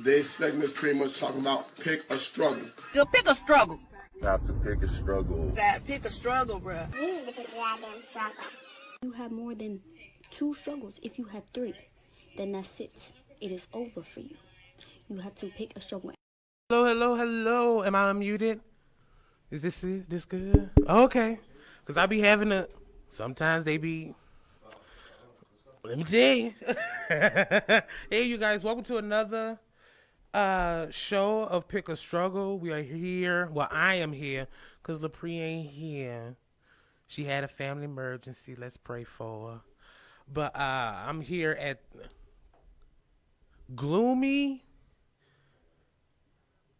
Today's segment is pretty much talking about pick a struggle. You'll pick a struggle. You have to pick a struggle. Gotta pick a struggle, bruh. You need to pick the goddamn struggle. You have more than 2 struggles. If you have 3, then that's it. It is over for you. You have to pick a struggle. Hello. Am I unmuted? Is this good? Okay. Because I be having sometimes they be, let me tell you. Hey, you guys, welcome to another show of Pick a Struggle. We are here. Well, I am here because LaPree ain't here. She had a family emergency. Let's pray for her. But I'm here at gloomy,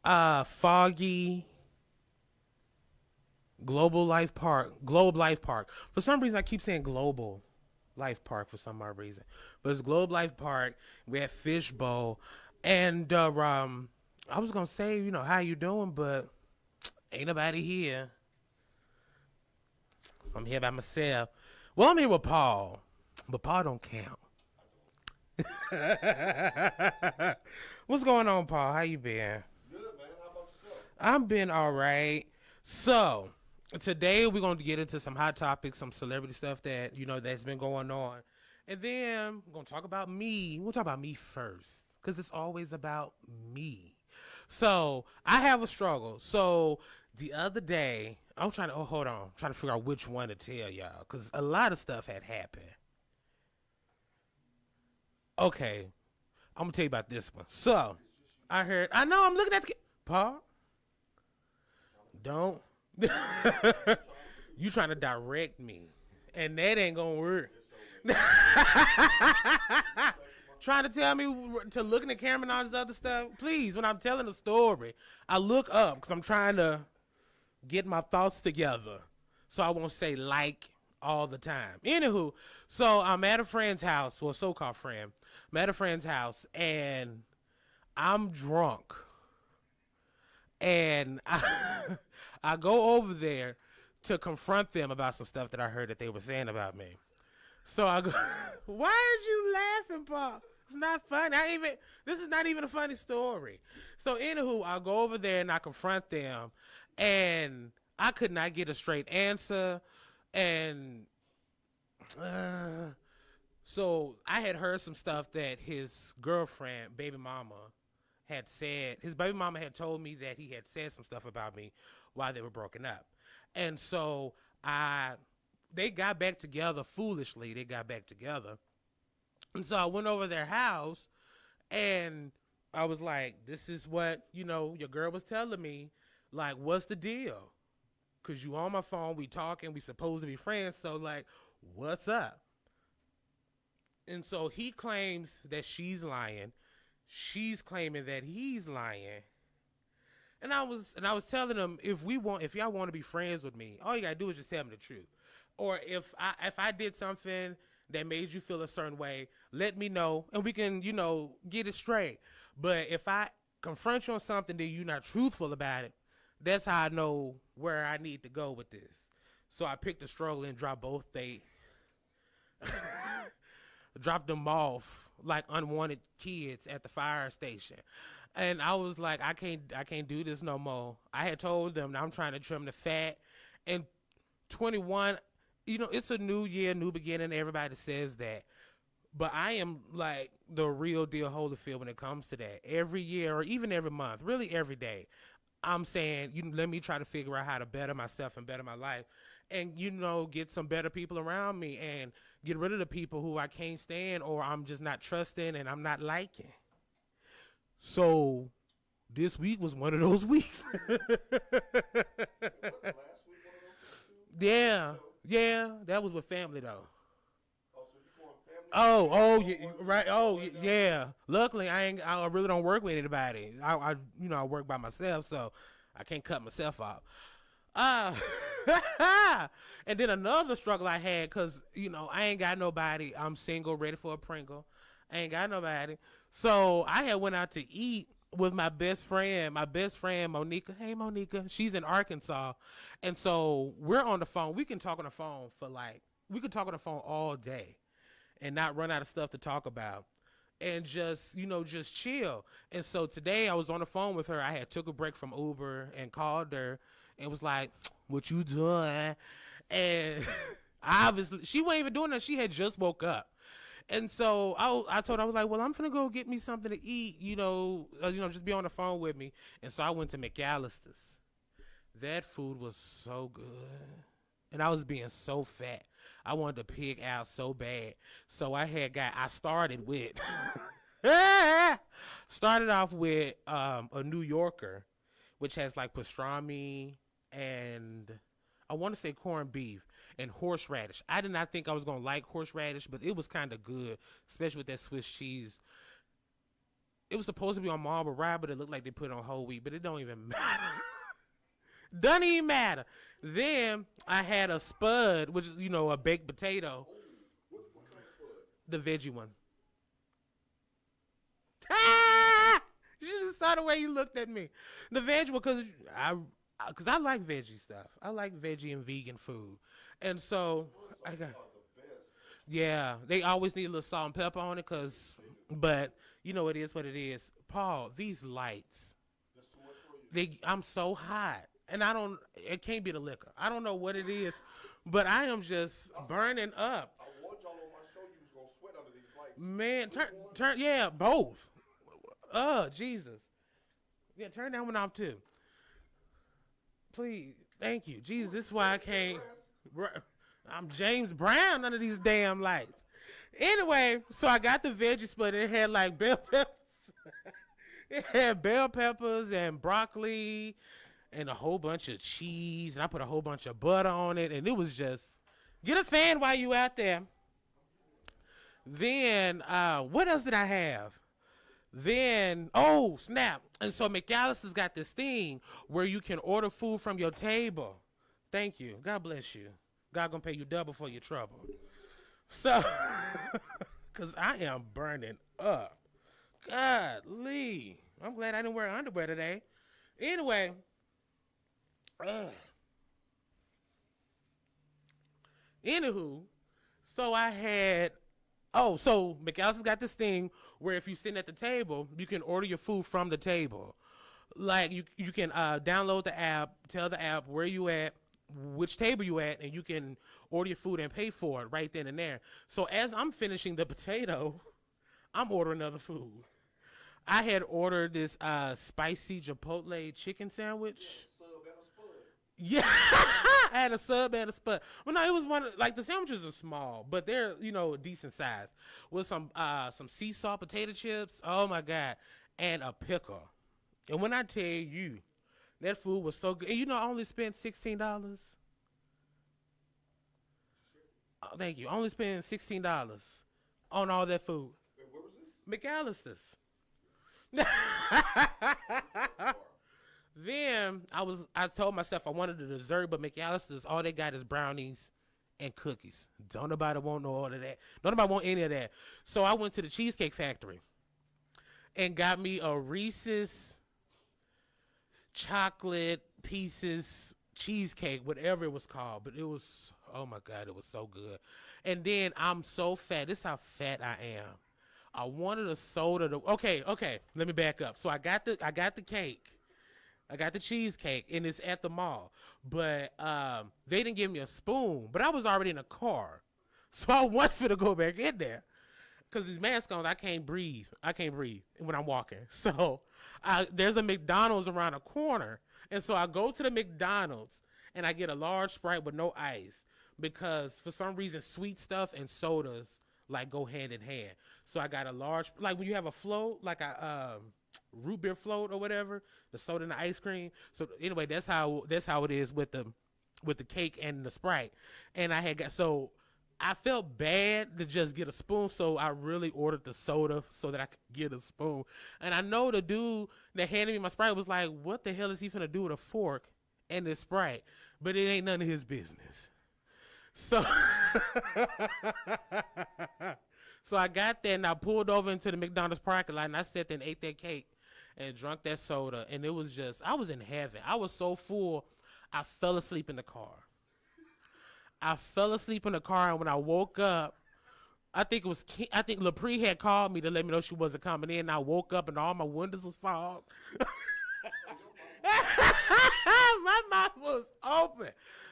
foggy Globe Life Park. For some reason, I keep saying Global Life Park for some odd reason. But it's Globe Life Park. We have Fishbowl. And I was going to say, how you doing? But ain't nobody here. I'm here by myself. Well, I'm here with Paul. But Paul don't count. What's going on, Paul? How you been? Good, man. How about yourself? I've been all right. So, today we're going to get into some hot topics, some celebrity stuff that, that's been going on. And then we're going to talk about me. We'll talk about me first because it's always about me. So, I have a struggle. So, the other day, I'm trying to figure out which one to tell y'all because a lot of stuff had happened. Okay, I'm going to tell you about this one. So, I'm looking at Paul, don't. You trying to direct me, and that ain't going to work. Trying to tell me to look in the camera and all this other stuff. Please, when I'm telling a story, I look up because I'm trying to get my thoughts together so I won't say like all the time. Anywho, so I'm at a friend's house, well, so-called friend. I'm at a friend's house, and I'm drunk. And I go over there to confront them about some stuff that I heard that they were saying about me. So I go, why is you laughing, Paul? It's not funny. This is not even a funny story. So anywho, I go over there and I confront them, and I could not get a straight answer. And so I had heard some stuff that his girlfriend, baby mama, had said. His baby mama had told me that he had said some stuff about me while they were broken up. And so they got back together foolishly. They got back together. And so I went over their house, and I was like, this is what, your girl was telling me. Like, what's the deal? Because you on my phone, we talking, we supposed to be friends, so, like, what's up? And so he claims that she's lying. She's claiming that he's lying. And I was telling him, if y'all want to be friends with me, all you got to do is just tell me the truth. Or if I did something that made you feel a certain way, let me know, and we can, get it straight. But if I confront you on something that you're not truthful about it, that's how I know where I need to go with this. So I picked a struggle and dropped dropped them off like unwanted kids at the fire station. And I was like, I can't do this no more. I had told them that I'm trying to trim the fat. And 21, it's a new year, new beginning. Everybody says that. But I am like the real deal Holyfield when it comes to that. Every year or even every month, really every day, I'm saying, let me try to figure out how to better myself and better my life and, get some better people around me and get rid of the people who I can't stand or I'm just not trusting and I'm not liking. So this week was one of those weeks. Yeah, that was with family though. Oh, yeah, right. Oh, yeah. Luckily, I really don't work with anybody. I work by myself, so I can't cut myself off. And then another struggle I had, cause I ain't got nobody. I'm single, ready for a Pringle. I ain't got nobody. So I had went out to eat with my best friend Monica. Hey, Monica. She's in Arkansas. And so we're on the phone. We can talk on the phone all day and not run out of stuff to talk about. and just just chill. And so today I was on the phone with her. I had took a break from Uber and called her and was like, "What you doing?" And obviously she wasn't even doing that. She had just woke up. And so I told her, I was like, well, I'm finna go get me something to eat, just be on the phone with me. And so I went to McAllister's. That food was so good. And I was being so fat. I wanted to pig out so bad. So I started with, started off with a New Yorker, which has like pastrami and I want to say corned beef and horseradish. I did not think I was going to like horseradish, but it was kind of good, especially with that Swiss cheese. It was supposed to be on Marlboro Rye, but it looked like they put it on whole wheat, but it don't even matter. Doesn't even matter. Then I had a spud, which is, a baked potato. What kind of spud? The veggie one. Ah! You just saw the way you looked at me. The veggie one, because I like veggie stuff. I like veggie and vegan food. And so I got, yeah, they always need a little salt and pepper on it, but it is what it is. Paul, these lights, I'm so hot, and it can't be the liquor. I don't know what it is, but I am just burning up. I warned y'all on my show you was gonna sweat under these lights. Man, turn, yeah, both. Jesus. Yeah, turn that one off too. Please, thank you. Jesus, this is why I can't. I'm James Brown under these damn lights. Anyway, so I got the veggie split. It had like bell peppers. It had bell peppers and broccoli and a whole bunch of cheese. And I put a whole bunch of butter on it. And it was just, get a fan while you out there. Then, what else did I have? Then, oh, snap. And so McAllister's got this thing where you can order food from your table. Thank you. God bless you. God gonna pay you double for your trouble. So, because I am burning up. Godly. I'm glad I didn't wear underwear today. Anyway. Anywho, so I had... Oh, so McAllister's got this thing where if you're sitting at the table, you can order your food from the table. Like, you can download the app, tell the app where you at, which table you at, and you can order your food and pay for it right then and there. So as I'm finishing the potato, I'm ordering other food. I had ordered this spicy Chipotle chicken sandwich. Yeah, I had a sub and a spud. Well, no, it was the sandwiches are small, but they're, decent size. With some sea salt potato chips, oh my God, and a pickle. And when I tell you, that food was so good. And I only spent $16. Oh, thank you. I only spent $16 on all that food. Wait, where was this? McAllister's. Then I told myself I wanted a dessert, but McAllister's, all they got is brownies and cookies. Don't nobody want no all of that. Don't nobody want any of that. So I went to the Cheesecake Factory and got me a Reese's chocolate pieces cheesecake, whatever it was called. But it was, oh my God, it was so good. And then I'm so fat. This is how fat I am. I wanted a soda. Okay, let me back up. So I got the cake. I got the cheesecake, and it's at the mall. But they didn't give me a spoon, but I was already in a car. So I wanted to go back in there. Because these masks on, I can't breathe. When I'm walking. So there's a McDonald's around the corner. And so I go to the McDonald's, and I get a large Sprite with no ice. Because for some reason, sweet stuff and sodas, go hand in hand. So I got a large, when you have a float, a root beer float or whatever, the soda and the ice cream. So anyway, that's how it is with the cake and the Sprite. And I felt bad to just get a spoon, so I really ordered the soda so that I could get a spoon. And I know the dude that handed me my Sprite was like, what the hell is he finna do with a fork and this Sprite? But it ain't none of his business. So so I got there and I pulled over into the McDonald's parking lot and I sat there and ate that cake and drank that soda. And it was just, I was in heaven. I was so full, I fell asleep in the car. And when I woke up, I think it was. I think LaPree had called me to let me know she wasn't coming in. I woke up and all my windows was fogged. My mouth was open,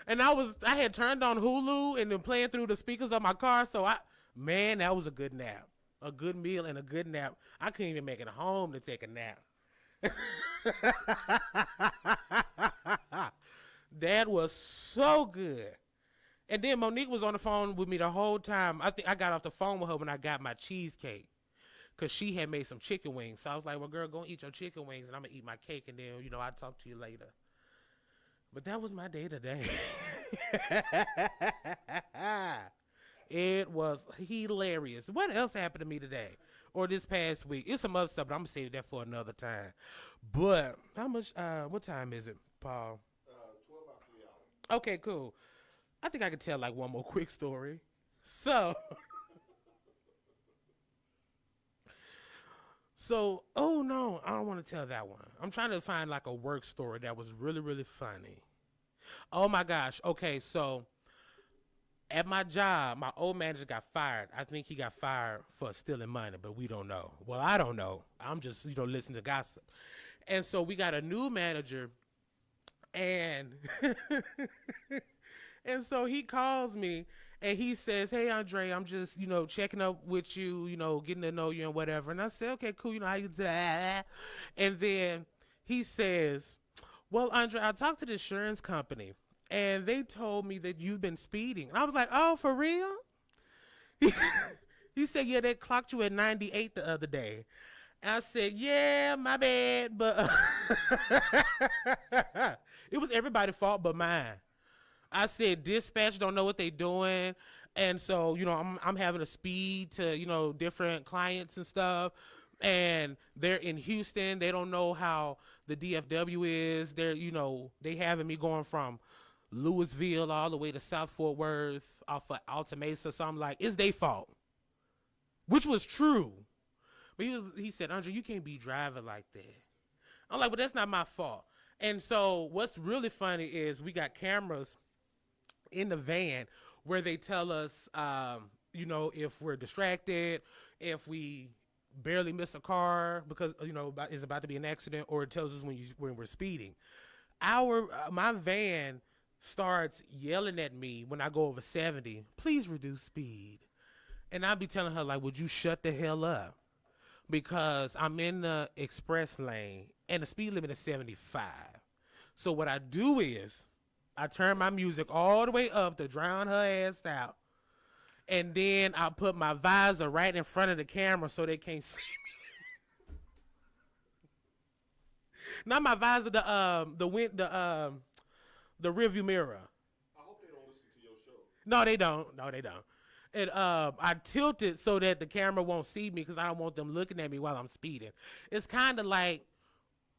and I had turned on Hulu and then playing through the speakers of my car. So that was a good nap, a good meal and a good nap. I couldn't even make it home to take a nap. That was so good. And then Monique was on the phone with me the whole time. I think I got off the phone with her when I got my cheesecake, because she had made some chicken wings. So I was like, well, girl, go eat your chicken wings, and I'm going to eat my cake, and then, I'll talk to you later. But that was my day today. It was hilarious. What else happened to me today or this past week? It's some other stuff, but I'm going to save that for another time. But what time is it, Paul? 12 after the hour. Okay, cool. I think I could tell like one more quick story. So, oh no, I don't want to tell that one. I'm trying to find like a work story that was really, really funny. Oh my gosh. Okay, so at my job, my old manager got fired. I think he got fired for stealing money, but we don't know. Well, I don't know. I'm just, listening to gossip. And so we got a new manager, and and so he calls me and he says, hey, Andre, I'm just, checking up with you, getting to know you and whatever. And I said, okay, cool. How you doing? And then he says, well, Andre, I talked to the insurance company and they told me that you've been speeding. And I was like, oh, for real? He said, yeah, they clocked you at 98 the other day. And I said, yeah, my bad. But it was everybody's fault but mine. I said, dispatch don't know what they doing. And so, I'm having to speed to, different clients and stuff. And they're in Houston. They don't know how the DFW is. They're, they having me going from Louisville all the way to South Fort Worth off of Alta Mesa. So I'm like, it's their fault, which was true. But he said, Andre, you can't be driving like that. I'm like, but that's not my fault. And so what's really funny is we got cameras in the van where they tell us, if we're distracted, if we barely miss a car because, it's about to be an accident, or it tells us when we're speeding. My van starts yelling at me when I go over 70, please reduce speed. And I'll be telling her, like, would you shut the hell up? Because I'm in the express lane and the speed limit is 75. So what I do is I turn my music all the way up to drown her ass out. And then I put my visor right in front of the camera so they can't see me. Not my visor, the rearview mirror. I hope they don't listen to your show. No, they don't. And I tilt it so that the camera won't see me because I don't want them looking at me while I'm speeding. It's kind of like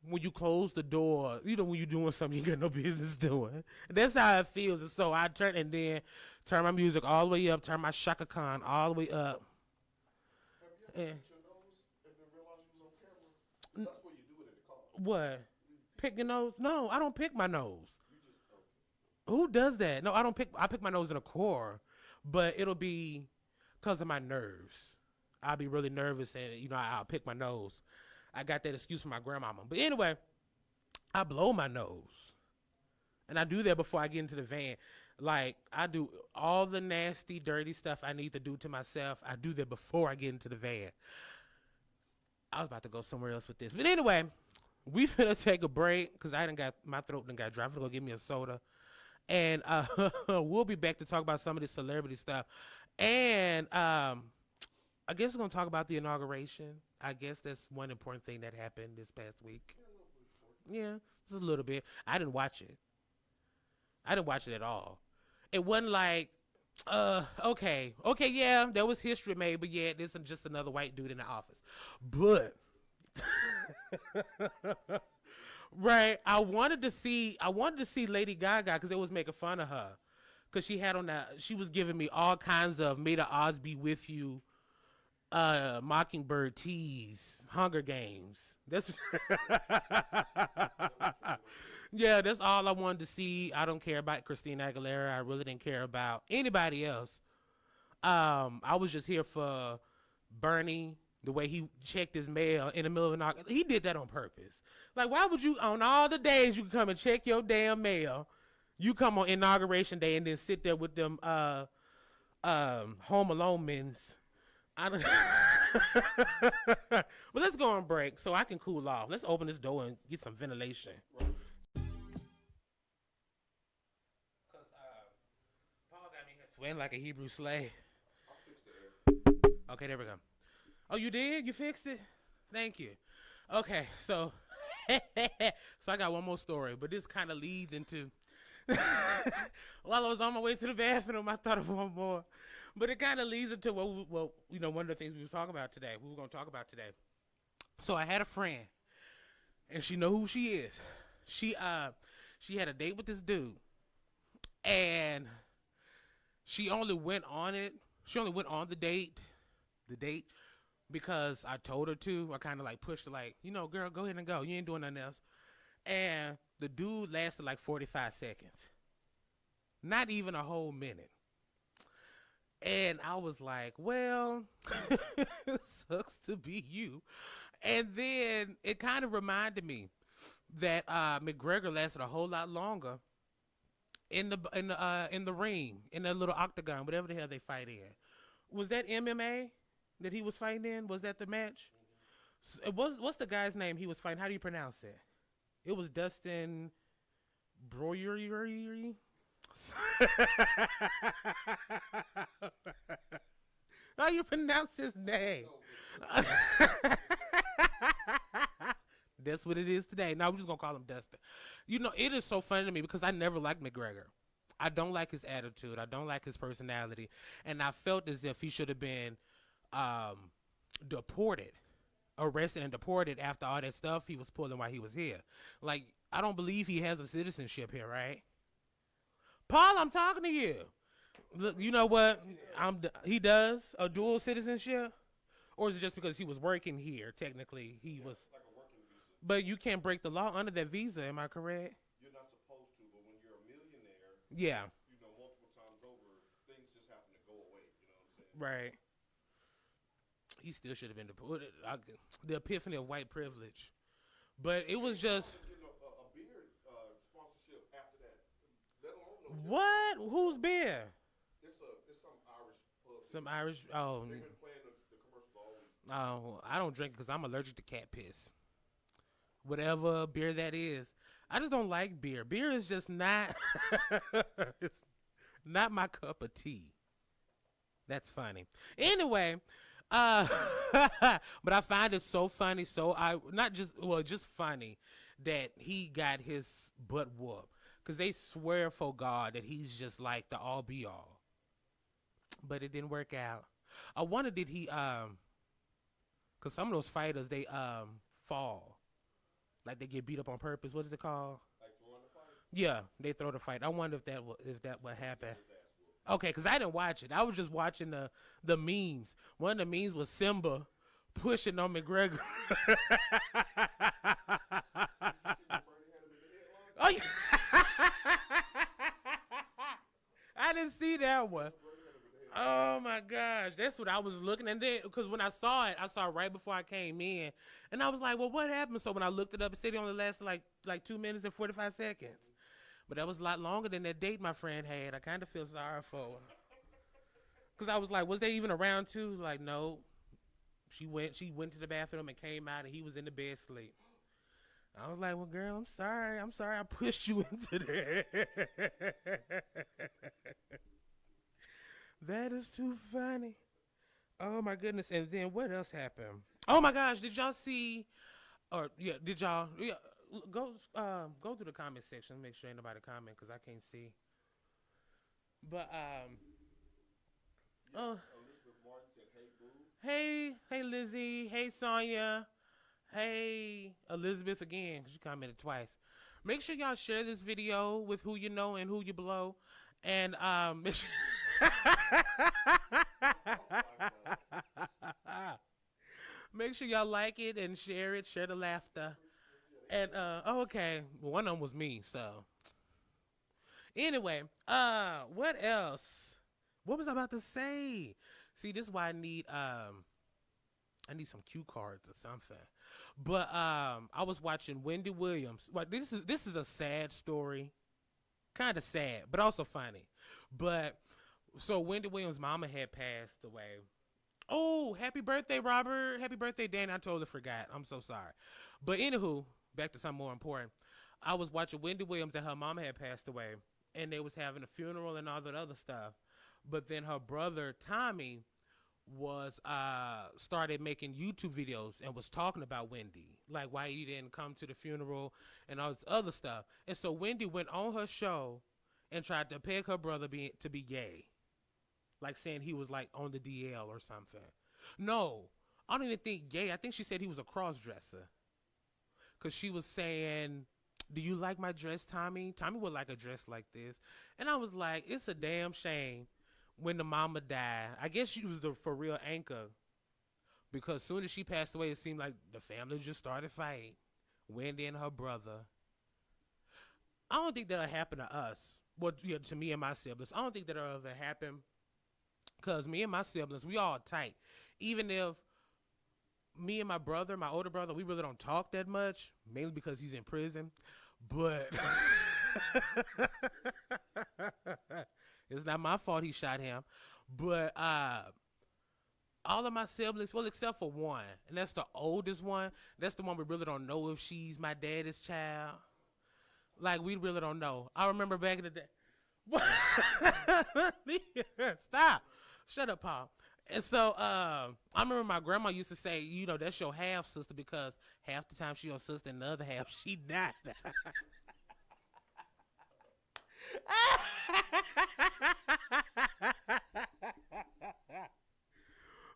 when you close the door, when you're doing something you got no business doing. That's how it feels. And so I turn my music all the way up, turn my Shaka Khan all the way up. Have you ever picked your nose and then realized you was on camera? That's what you do it in the car. What? Pick your nose? No, I don't pick my nose. Who does that? No, I don't pick. I pick my nose in a core, but it'll be because of my nerves. I'll be really nervous and, I'll pick my nose. I got that excuse from my grandmama. But anyway, I blow my nose. And I do that before I get into the van. Like, I do all the nasty, dirty stuff I need to do to myself. I do that before I get into the van. I was about to go somewhere else with this. But anyway, we finna take a break because my throat done got dry. I'm gonna go get me a soda. And we'll be back to talk about some of this celebrity stuff. And I guess we're going to talk about the inauguration. I guess that's one important thing that happened this past week. Yeah, just a little bit. I didn't watch it. I didn't watch it at all. It wasn't like, okay, yeah, there was history made, but yeah, this is just another white dude in the office. But, right, I wanted to see Lady Gaga because they was making fun of her. Because she was giving me all kinds of May the Odds Be With You, Mockingbird tease, Hunger Games. That's yeah, that's all I wanted to see. I don't care about Christina Aguilera. I really didn't care about anybody else. I was just here for Bernie, the way he checked his mail in the middle of he did that on purpose. Like, why would you, on all the days you can come and check your damn mail, you come on Inauguration Day and then sit there with them Home Alone men's. I don't But let's go on break so I can cool off. Let's open this door and get some ventilation. Paul got me here sweating like a Hebrew slave. Okay, there we go. Oh, you did? You fixed it? Thank you. Okay, so so I got one more story, but this kind of leads into while I was on my way to the bathroom, I thought of one more. But it kind of leads into one of the things we were talking about today. We were going to talk about today. So I had a friend, and she know who she is. She had a date with this dude, and she only went on the date because I told her to. I kind of like pushed her, like, girl, go ahead and go. You ain't doing nothing else. And the dude lasted like 45 seconds. Not even a whole minute. And I was like, well, sucks to be you. And then it kind of reminded me that McGregor lasted a whole lot longer in the ring, in that little octagon, whatever the hell they fight in. Was that MMA that he was fighting in? Was that the match? What's the guy's name he was fighting? How do you pronounce it? It was Dustin Broyery. How you pronounce his name? That's what it is today. Now we're just gonna call him Dustin. It is so funny to me because I never liked McGregor. I don't like his attitude. I don't like his personality, and I felt as if he should have been arrested and deported after all that stuff he was pulling while he was here. Like, I don't believe he has a citizenship here, right? Paul, I'm talking to you. Look, you know what? He does a dual citizenship, or is it just because he was working here? Technically, he was. Like a working visa. But you can't break the law under that visa. Am I correct? You're not supposed to, but when you're a millionaire, Yeah. Multiple times over, things just happen to go away. You know what I'm saying? Right. He still should have been deported. The epiphany of white privilege. But it was just. A beer sponsorship after that. Let alone What? Who's beer? It's some Irish pub. Some Irish. Oh. They've been playing the commercials always. Oh, I don't drink because I'm allergic to cat piss. Whatever beer that is. I just don't like beer. Beer is just not. It's not my cup of tea. That's funny. Anyway. But I find it so funny. Just funny that he got his butt whooped. Because they swear for God that he's just like the all be all. But it didn't work out. I wonder did he, because some of those fighters, they fall. Like they get beat up on purpose. What is it called? Like throwing the fight? Yeah, they throw the fight. I wonder if that would happen. Okay, because I didn't watch it. I was just watching the memes. One of the memes was Simba pushing on McGregor. Oh, yeah. I didn't see that one. Oh my gosh, that's what I was looking at. Then, because when I saw it right before I came in, and I was like, "Well, what happened?" So when I looked it up, it said it only lasted like 2 minutes and 45 seconds. But that was a lot longer than that date my friend had. I kind of feel sorry for her. Because I was like, was they even around too? Like, no. She went to the bathroom and came out, and he was in the bed asleep. I was like, well, girl, I'm sorry. I pushed you into that. That is too funny. Oh, my goodness. And then what else happened? Oh, my gosh. Did y'all see? Did y'all? Yeah. Go through the comment section. Make sure ain't nobody comment because I can't see. But Elizabeth Martin said, hey Lizzie, hey Sonya, hey Elizabeth again because she commented twice. Make sure y'all share this video with who you know and who you blow, and make sure make sure y'all like it and share it. Share the laughter. And okay, one of them was me. So anyway, what else What was I about to say? See, this is why I need some cue cards or something. But I was watching Wendy Williams. Like this is a sad story. Kind of sad, but also funny. But so Wendy Williams' mama had passed away. Oh, happy birthday, Robert. Happy birthday, Dan. I totally forgot. I'm so sorry. But anywho, back to something more important. I was watching Wendy Williams and her mama had passed away, and they was having a funeral and all that other stuff. But then her brother Tommy was started making YouTube videos and was talking about Wendy, like why he didn't come to the funeral and all this other stuff. And so Wendy went on her show and tried to peg her brother to be gay, like saying he was like on the DL or something. No, I don't even think gay. I think she said he was a cross dresser, because she was saying, "Do you like my dress, Tommy? Tommy would like a dress like this." And I was like, it's a damn shame when the mama died. I guess she was the for real anchor, because as soon as she passed away, it seemed like the family just started fighting. Wendy and her brother. I don't think that'll happen to us. Well, yeah, to me and my siblings. I don't think that'll ever happen, because me and my siblings, we all tight. Even if me and my brother, my older brother, we really don't talk that much, mainly because he's in prison. But it's not my fault he shot him. But all of my siblings, well, except for one, and that's the oldest one. That's the one we really don't know if she's my daddy's child. Like, we really don't know. I remember back in the day. Stop. Shut up, Paul. And so I remember my grandma used to say, you know, that's your half sister, because half the time she your sister and the other half she not.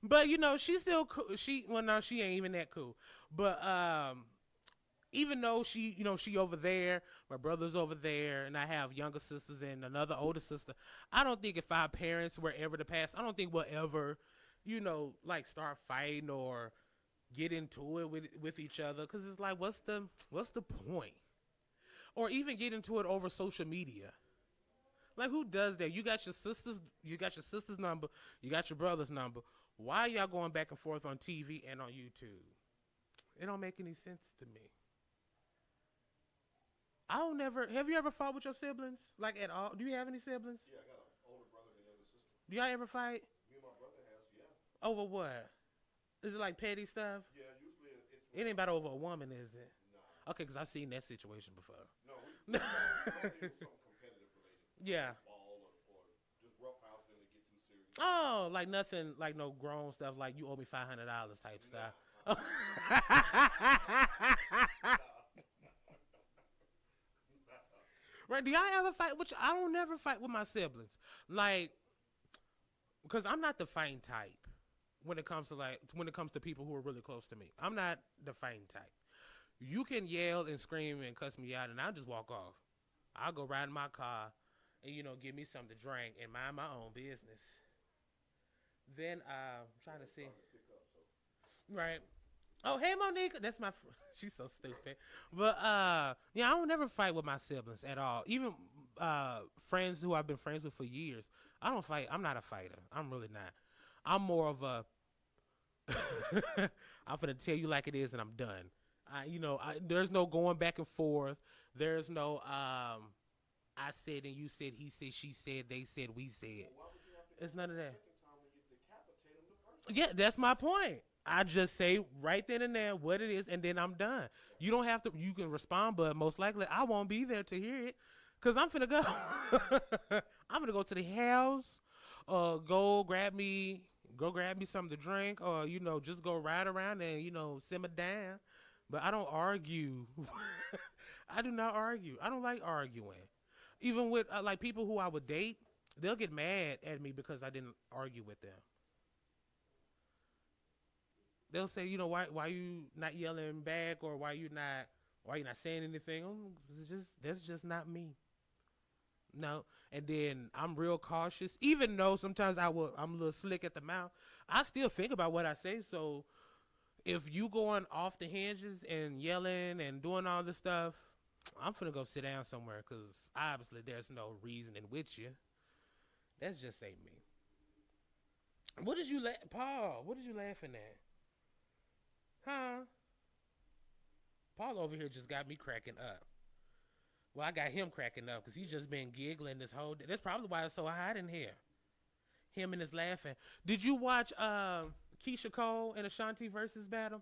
But you know, she's still cool. Well, no, she ain't even that cool. But even though she, you know, she over there, my brother's over there, and I have younger sisters and another older sister, I don't think if our parents were ever to pass, I don't think we'll ever, you know, like start fighting or get into it with each other, because it's like, what's the point? Or even get into it over social media. Like, who does that? You got your sister's number, you got your brother's number. Why y'all going back and forth on TV and on YouTube? It don't make any sense to me. Have you ever fought with your siblings? Like, at all? Do you have any siblings? Yeah, I got an older brother and a younger sister. Do y'all ever fight? Me and my brother has, yeah. Over what? Is it like petty stuff? Yeah, usually it's... It ain't about over a woman, is it? Nah. Okay, because I've seen that situation before. No, it was something competitive related. Yeah. Ball or just rough house and they get too serious. Oh, like nothing, like no grown stuff, like you owe me $500 type stuff. Right? Do y'all ever fight? Which I don't never fight with my siblings, like, because I'm not the fighting type when it comes to people who are really close to me. I'm not the fighting type. You can yell and scream and cuss me out, and I'll just walk off. I'll go ride in my car and, you know, give me something to drink and mind my own business. Then I'm trying to see. Right. Oh, hey, Monique. That's my she's so stupid. But yeah, I don't never fight with my siblings at all. Even friends who I've been friends with for years, I don't fight. I'm not a fighter. I'm really not. I'm more of a I'm gonna tell you like it is, and I'm done. There's no going back and forth. There's no I said and you said, he said, she said, they said, we said. It's none of that. Yeah, that's my point. I just say right then and there what it is, and then I'm done. You don't have to. You can respond, but most likely I won't be there to hear it, cause I'm finna go. I'm gonna go to the house, go grab me something to drink, or just go ride around and simmer down. But I don't argue. I do not argue. I don't like arguing. Even with like people who I would date, they'll get mad at me because I didn't argue with them. They'll say, why you not yelling back, or why you not saying anything? That's just not me. No. And then I'm real cautious, even though sometimes I'm a little slick at the mouth. I still think about what I say. So if you going off the hinges and yelling and doing all this stuff, I'm finna go sit down somewhere, because obviously there's no reasoning with you. That's just ain't me. What did you Paul? What did you laughing at? Huh? Paul over here just got me cracking up. Well, I got him cracking up because he's just been giggling this whole day. That's probably why it's so hot in here. Him and his laughing. Did you watch Keisha Cole and Ashanti versus battle?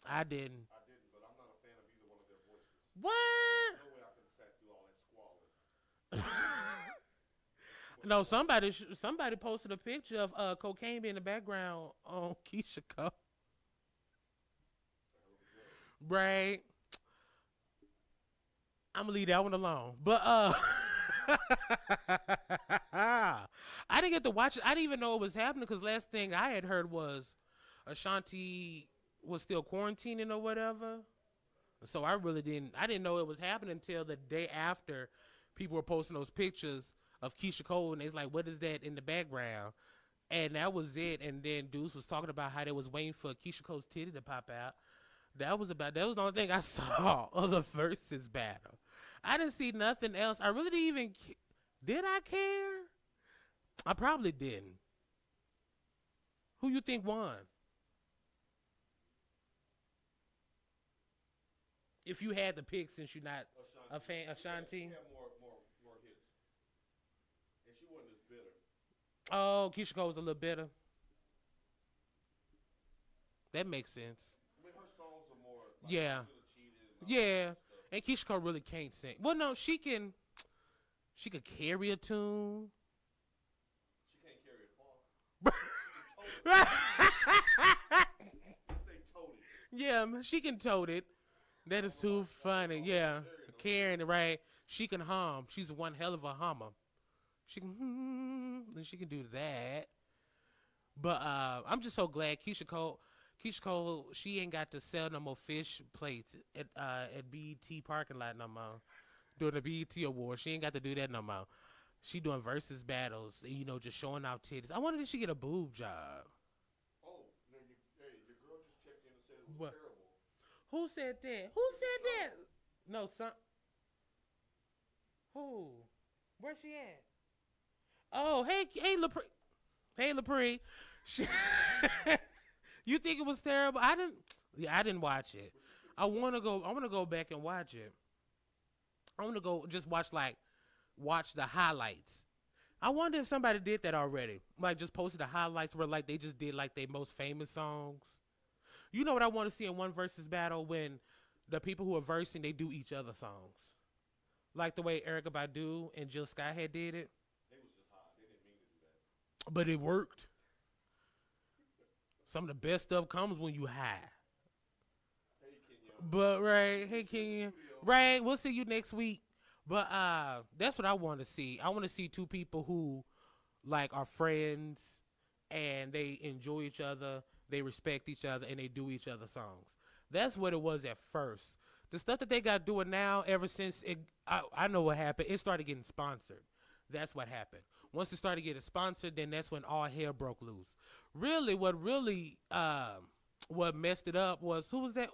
I didn't. I didn't, but I'm not a fan of either one of their voices. What? There's no way I could have sat through all that squalor. No, somebody posted a picture of cocaine in the background on Keisha Cole. Right. I'm gonna leave that one alone. But I didn't get to watch it. I didn't even know it was happening because last thing I had heard was Ashanti was still quarantining or whatever. So I didn't know it was happening until the day after people were posting those pictures of Keisha Cole and it's like, what is that in the background? And that was it. And then Deuce was talking about how they was waiting for Keisha Cole's titty to pop out. That was the only thing I saw of the versus battle. I didn't see nothing else. I really didn't even. Did I care? I probably didn't. Who you think won? If you had to pick, since you're not a fan, Ashanti. She had more hits, and she wasn't as bitter. Oh, Keisha Cole was a little bitter. That makes sense. I mean, her songs are more. Like, Yeah. Yeah. And Keisha Cole really can't sing. Well, no, she can carry a tune. She can't carry a far. Say tote it. Yeah, she can tote it. That is too funny. Yeah. Carrying it, right. She can hum. She's one hell of a hummer. She can and she can do that. But I'm just so glad Keisha Cole, she ain't got to sell no more fish plates at BET parking lot no more. During the BET Awards, she ain't got to do that no more. She doing versus battles, you know, just showing out titties. I wonder did she get a boob job? Oh, no, your girl just checked in and said it was What? terrible. Who said that? Who said that? No, son. Who? Where's she at? Oh, hey, Lepre. Hey, Lepre. You think it was terrible? I didn't watch it. I want to go back and watch it. I want to go just watch the highlights. I wonder if somebody did that already. Like just posted the highlights where like they just did like their most famous songs. You know what I want to see in one versus battle when the people who are versing they do each other songs. Like the way Erykah Badu and Jill Scott had did it. They was just high. They didn't mean to do that. But it worked. Some of the best stuff comes when you high. Hey, Kenya. But right, hey Kenya. Right, we'll see you next week. But that's what I want to see. I want to see two people who like are friends and they enjoy each other, they respect each other, and they do each other's songs. That's what it was at first. The stuff that they got doing now, ever since I know what happened. It started getting sponsored. That's what happened. Once it started getting sponsored, then that's when all hell broke loose. Really, what messed it up was who was that?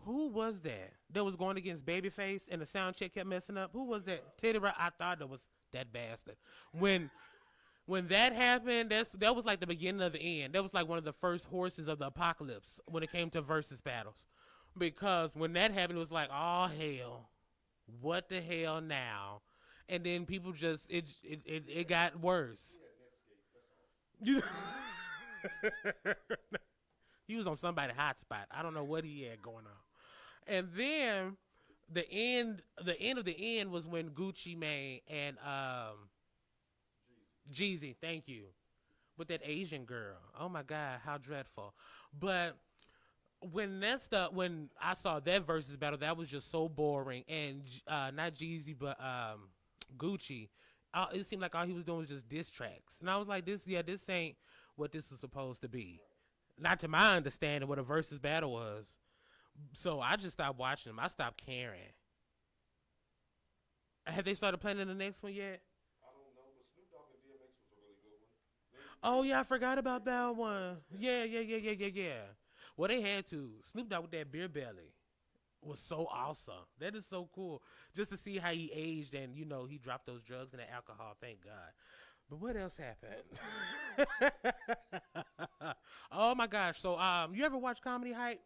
Who was that was going against Babyface and the sound check kept messing up? Who was that? Teddy Riley. I thought that was that bastard. When that happened, that was like the beginning of the end. That was like one of the first horses of the apocalypse when it came to versus battles. Because when that happened, it was like, oh hell, what the hell now? And then people just it got worse. He was on somebody's hotspot. I don't know what he had going on. And then the end of the end was when Gucci Mane and Jeezy, thank you, with that Asian girl. Oh my God, how dreadful! But when I saw that versus battle, that was just so boring. And not Jeezy, but Gucci. It seemed like all he was doing was just diss tracks, and I was like, this ain't what this is supposed to be. Not to my understanding what a versus battle was. So I just stopped watching them. I stopped caring. Have they started planning the next one yet? I don't know, but Snoop Dogg and DMX was a really good one. Oh yeah, I forgot about that one. Yeah. Well, they had to. Snoop Dogg with that beer belly was so awesome. That is so cool. Just to see how he aged and, you know, he dropped those drugs and the alcohol. Thank God. But what else happened? Oh my gosh! So you ever watch Comedy Hype?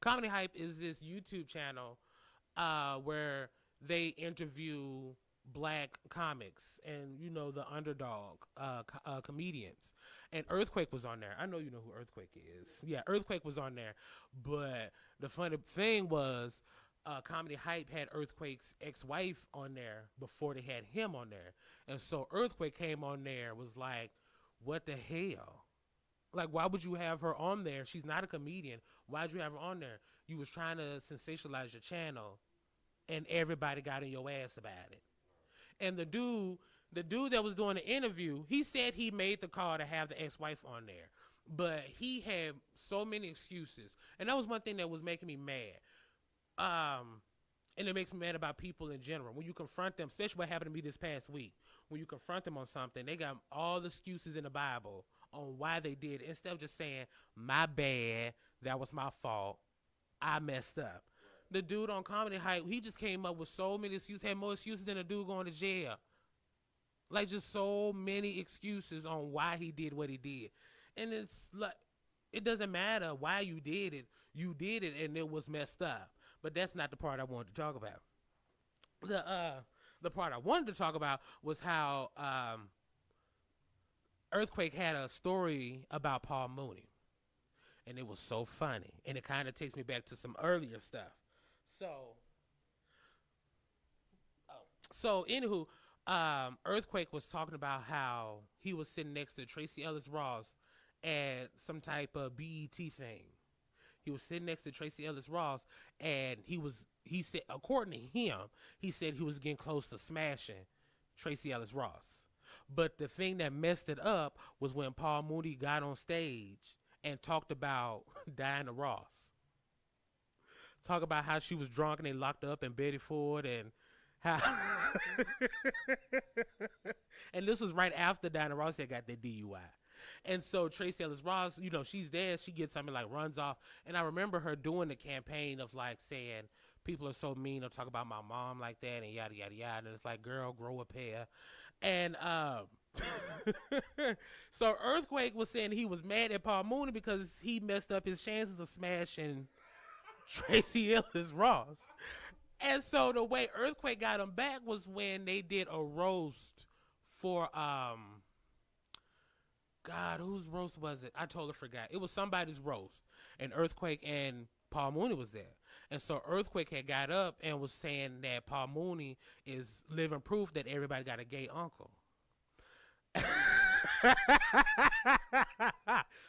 Comedy Hype is this YouTube channel where they interview black comics and the underdog comedians. And Earthquake was on there. I know you know who Earthquake is. Yeah, Earthquake was on there. But the funny thing was, Comedy Hype had Earthquake's ex-wife on there before they had him on there. And so Earthquake came on there, was like, what the hell? Like, why would you have her on there? She's not a comedian. Why'd you have her on there? You was trying to sensationalize your channel, and everybody got in your ass about it. And the dude that was doing the interview, he said he made the call to have the ex-wife on there. But he had so many excuses. And that was one thing that was making me mad. And it makes me mad about people in general. When you confront them, especially what happened to me this past week, when you confront them on something, they got all the excuses in the Bible on why they did it, instead of just saying, my bad, that was my fault, I messed up. The dude on Comedy Hype, he just came up with so many excuses, had more excuses than a dude going to jail. Like, just so many excuses on why he did what he did. And it's like, it doesn't matter why you did it, and it was messed up. But that's not the part I wanted to talk about. The part I wanted to talk about was how Earthquake had a story about Paul Mooney. And it was so funny. And it kind of takes me back to some earlier stuff. So anywho, Earthquake was talking about how he was sitting next to Tracy Ellis Ross at some type of BET thing. He was sitting next to Tracy Ellis Ross, and he said, according to him, he said he was getting close to smashing Tracy Ellis Ross. But the thing that messed it up was when Paul Mooney got on stage and talked about Diana Ross. Talk about how she was drunk and they locked her up in Betty Ford, and how and this was right after Diana Ross had got that DUI. And so Tracy Ellis Ross, she's there, she gets something, like, runs off. And I remember her doing the campaign of, like, saying, people are so mean, they'll talk about my mom like that, and yada, yada, yada. And it's like, girl, grow a pair. And so Earthquake was saying he was mad at Paul Mooney because he messed up his chances of smashing Tracy Ellis Ross. And so the way Earthquake got him back was when they did a roast for, God, whose roast was it? I totally forgot. It was somebody's roast. And Earthquake and Paul Mooney was there. And so Earthquake had got up and was saying that Paul Mooney is living proof that everybody got a gay uncle.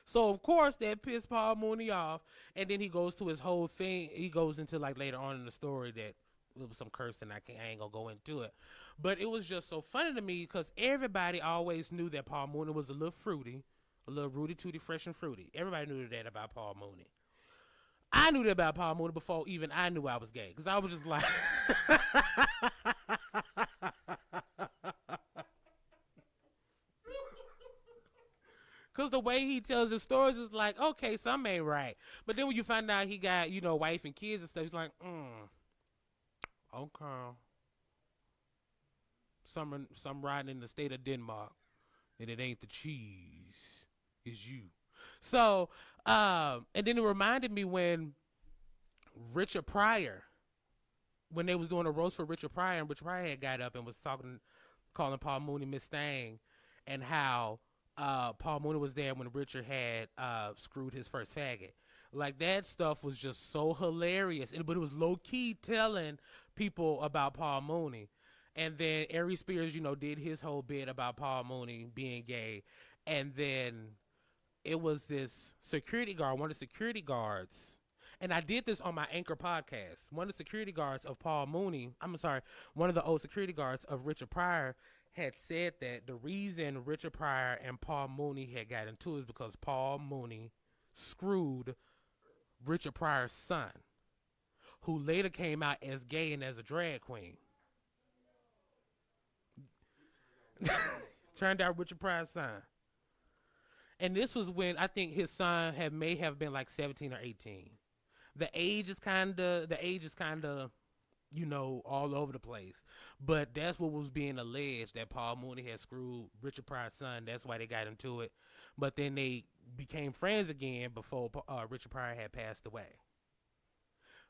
So, of course, that pissed Paul Mooney off. And then he goes to his whole thing. He goes into, like, later on in the story that it was some cursing. I ain't gonna go into it. But it was just so funny to me because everybody always knew that Paul Mooney was a little fruity, a little Rudy Tooty, fresh and fruity. Everybody knew that about Paul Mooney. I knew that about Paul Mooney before even I knew I was gay, because I was just like, because the way he tells his stories is like, okay, something ain't right. But then when you find out he got, wife and kids and stuff, he's like, okay. Some riding in the state of Denmark, and it ain't the cheese, it's you. So, and then it reminded me when Richard Pryor, when they was doing a roast for Richard Pryor, and Richard Pryor had got up and was calling Paul Mooney Miss Thang, and how Paul Mooney was there when Richard had screwed his first faggot. Like, that stuff was just so hilarious, but it was low-key telling people about Paul Mooney. And then Ari Spears, did his whole bit about Paul Mooney being gay. And then it was this security guard, one of the security guards. And I did this on my Anchor podcast. One of the security guards of Paul Mooney, one of the old security guards of Richard Pryor had said that the reason Richard Pryor and Paul Mooney had got into it is because Paul Mooney screwed Richard Pryor's son, who later came out as gay and as a drag queen. Turned out Richard Pryor's son. And this was when I think his son may have been like 17 or 18. The age is kind of all over the place. But that's what was being alleged, that Paul Mooney had screwed Richard Pryor's son. That's why they got into it. But then they became friends again before Richard Pryor had passed away.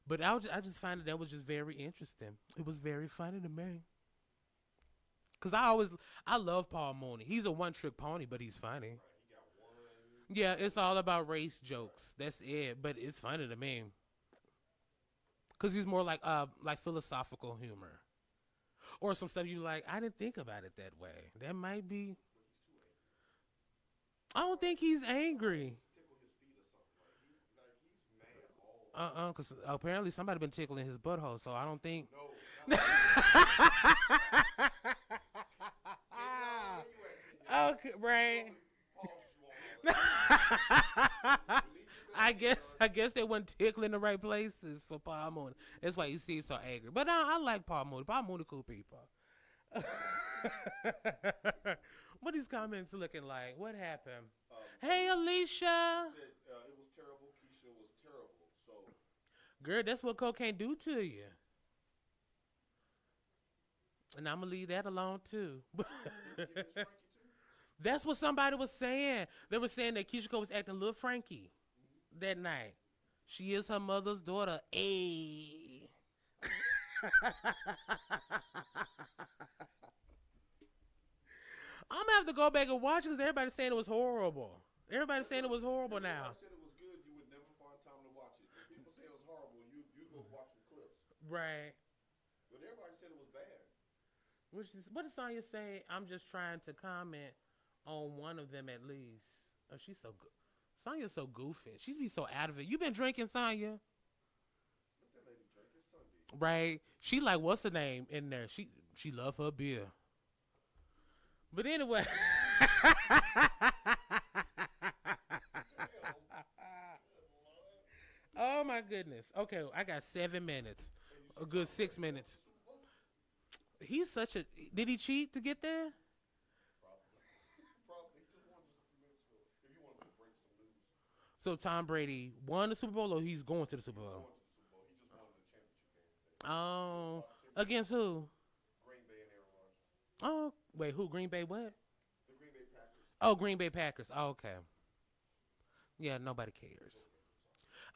But I just find that was just very interesting. It was very funny to me. Because I love Paul Mooney. He's a one-trick pony, but he's funny. Yeah, it's all about race jokes. That's it. But it's funny to me. Because he's more like philosophical humor. Or some stuff you like, I didn't think about it that way. That might be. I don't think he's angry. Because apparently somebody been tickling his butthole, so I don't think. No. Okay, right. I guess they weren't tickling the right places for Paul Mooney. That's why he seems so angry. But I like Paul Mooney. Paul Mooney cool people. What these comments looking like? What happened? Hey, Alicia. Said, it was terrible. Keisha was terrible. So, girl, that's what cocaine do to you. And I'm going to leave that alone, too. That's what somebody was saying. They were saying that Keisha Cole was acting a little Frankie that night. She is her mother's daughter. Ayy. I'm going to have to go back and watch it because everybody's saying it was horrible. Everybody's saying it was horrible now. if I said it was good, you would never find time to watch it. If people say it was horrible, you go watch some clips. Right. But everybody said it was bad. What does Sonya say? I'm just trying to comment on one of them at least. Oh, she's so good. Sonya's so goofy. She's be so out of it. You been drinking, Sonya? Let that lady drink. It's Sunday. Right. She like, what's her name in there? She love her beer. But anyway. Oh my goodness. Okay, I got 7 minutes. A good 6 minutes. He's such a. Did he cheat to get there? Probably. He just won just a few minutes ago. If you want to break some news. So Tom Brady won the Super Bowl, or he's going to the Super Bowl? He just won the championship game. Oh, against who? Green Bay and Aaron Rodgers. Oh, wait, who? Green Bay what? The Green Bay Packers. Oh, Green Bay Packers. Oh, okay. Yeah, nobody cares.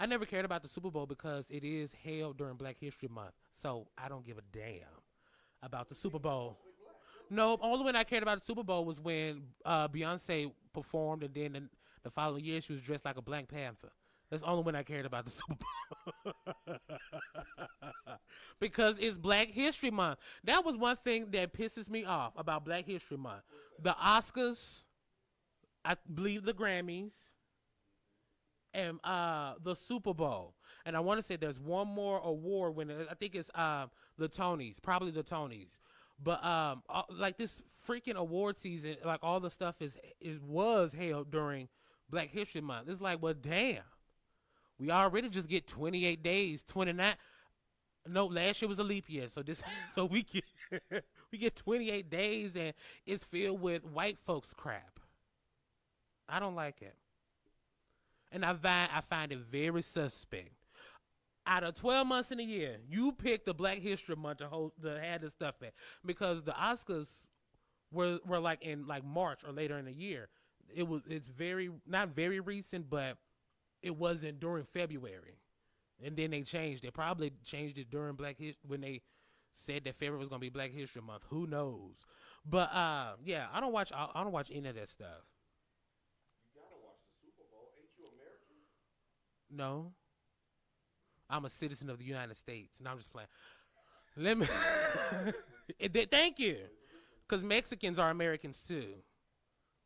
I never cared about the Super Bowl because it is held during Black History Month, so I don't give a damn about the Super Bowl. No, only when I cared about the Super Bowl was when Beyonce performed, and then the following year she was dressed like a Black Panther. That's the only when I cared about the Super Bowl. Because it's Black History Month. That was one thing that pisses me off about Black History Month. The Oscars, I believe the Grammys, and the Super Bowl. And I want to say there's one more award winner. I think it's the Tonys, probably the Tonys. But like this freaking award season, like all the stuff was held during Black History Month. It's like, well, damn. We already just get 28 days, 29. No, last year was a leap year, so we get 28 days, and it's filled with white folks crap. I don't like it, and I find it very suspect. Out of 12 months in a year, you pick the Black History Month to have this stuff at, because the Oscars were like in like March or later in the year. It's very not very recent, but it wasn't during February, and then they changed it. Probably changed it during when they said that February was gonna be Black History Month. Who knows? But yeah, I don't watch any of that stuff. You gotta watch the Super Bowl. Ain't you American? No, I'm a citizen of the United States, and I'm just playing. Let me. Thank you, because Mexicans are Americans too.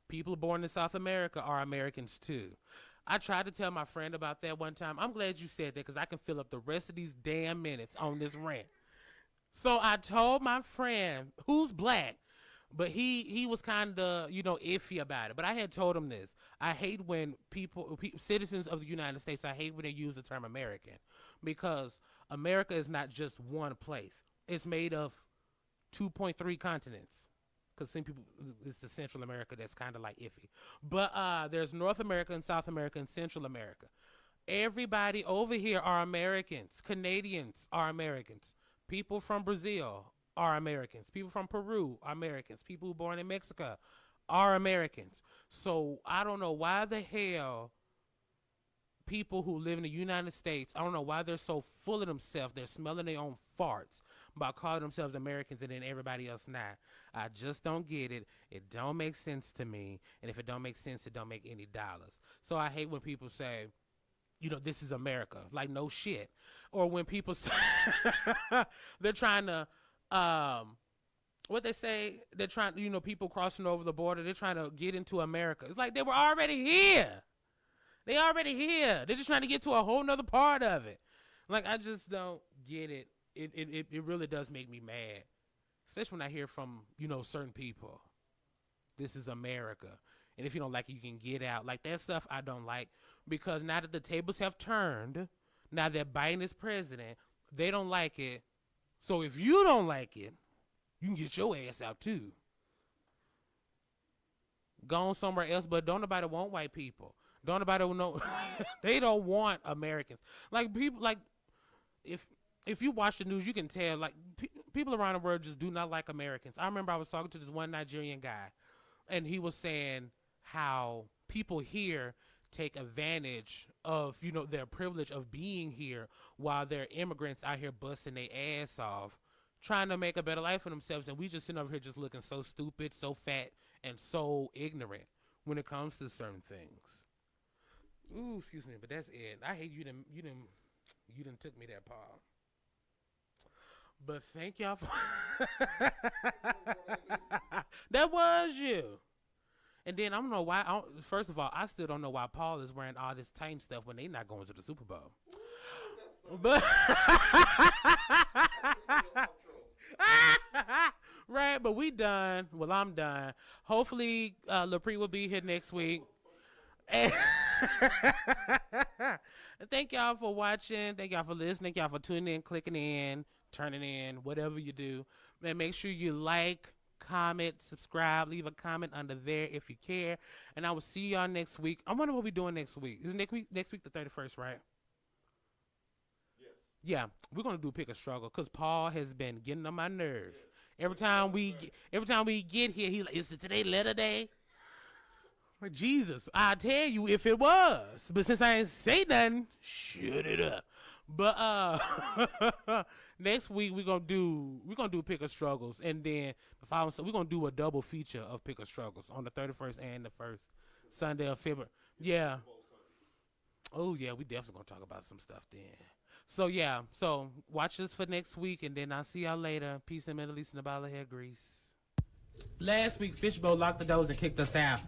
People born in South America are Americans too. I tried to tell my friend about that one time. I'm glad you said that because I can fill up the rest of these damn minutes on this rant. So I told my friend, who's black, but he was kind of, iffy about it. But I had told him this. I hate when citizens of the United States, I hate when they use the term American, because America is not just one place. It's made of 2.3 continents. Because some people, it's the Central America that's kind of like iffy. But there's North America and South America and Central America. Everybody over here are Americans. Canadians are Americans. People from Brazil are Americans. People from Peru are Americans. People who born in Mexico are Americans. So I don't know why the hell people who live in the United States, I don't know why they're so full of themselves. They're smelling their own farts by calling themselves Americans and then everybody else not. I just don't get it. It don't make sense to me. And if it don't make sense, it don't make any dollars. So I hate when people say, you know, this is America. Like, no shit. Or when people say they're trying to, what they say, they're trying, you know, people crossing over the border, they're trying to get into America. It's like they were already here. They already here. They're just trying to get to a whole nother part of it. Like, I just don't get it. It really does make me mad. Especially when I hear from, you know, certain people. This is America. And if you don't like it, you can get out. Like, that stuff I don't like. Because now that the tables have turned, now that Biden is president, they don't like it. So if you don't like it, you can get your ass out too. Gone somewhere else, but don't nobody want white people. Don't nobody know. They don't want Americans. Like, people, like, if you watch the news, you can tell, like, people around the world just do not like Americans. I remember I was talking to this one Nigerian guy, and he was saying how people here take advantage of, you know, their privilege of being here while they're immigrants out here busting their ass off, trying to make a better life for themselves. And we just sitting over here just looking so stupid, so fat, and so ignorant when it comes to certain things. Ooh, excuse me, but that's it. I hate you done took me that, Paul. But thank y'all for that was you. And then I don't know why. First of all, I still don't know why Paul is wearing all this tight stuff when they not going to the Super Bowl. But right, but we done. Well, I'm done. Hopefully, LaPree will be here next week. And thank y'all for watching. Thank y'all for listening. Thank y'all for tuning in, clicking in, turning in, whatever you do. And make sure you like, comment, subscribe, leave a comment under there if you care. And I will see y'all next week. I wonder what we're doing next week. Is next week the 31st, right? Yes. Yeah, we're gonna do Pick a Struggle because Paul has been getting on my nerves. Every time we get here, he's like, "Is it today letter day?" Jesus, I tell you if it was, but since I ain't say nothing, shut it up. But next week we're gonna do Pick a Struggles, and then the following, so we're gonna do a double feature of Pick a Struggles on the 31st and the first Sunday of February. Yeah. Oh yeah, we definitely gonna talk about some stuff then. So yeah, so watch us for next week, and then I'll see y'all later. Peace and Middle East and a bottle of hair grease. Last week, Fishbowl locked the doors and kicked us out.